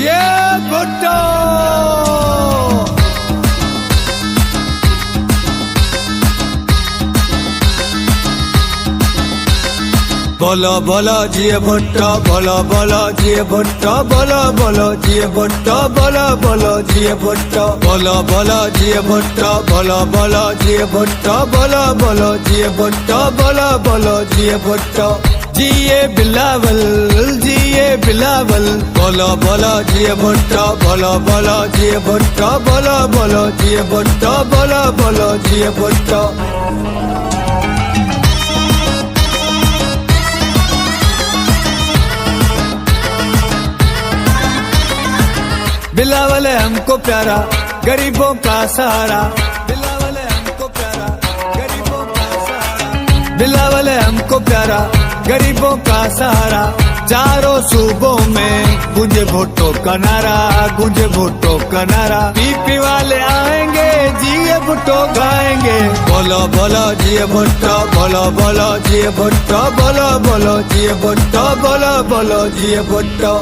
ये भुट्टो बोलो बोलो जिए भुट्टो बोलो बोलो जिए भुट्टो बोलो बोलो जिए भुट्टो बोलो बोलो जिए भुट्टो बोलो बोलो जिए भुट्टो बोलो बोलो जिए भुट्टो बोलो बोलो जिए भुट्टो बोलो बोलो जिए भुट्टो जिए बिलावल बोलो बोलो जिए भुट्टो बोलो बोलो जिए भुट्टो बोलो बोलो जिए भुट्टो बोलो बोलो जिए भुट्टो बिलावल है हमको प्यारा गरीबों का सहारा बिलावल है हमको प्यारा गरीबों का सहारा बिलावल है हमको प्यारा गरीबों का सहारा चारों सूबों में गूंजे भुट्टो का नारा गूंजे भुट्टो का नारा पीपी वाले आएंगे जिए भुट्टो गाएंगे बोलो बोलो जिए भुट्टो बोलो बोलो जिए भुट्टो बोलो बोलो जिए भुट्टो बोलो बोलो जिए भुट्टो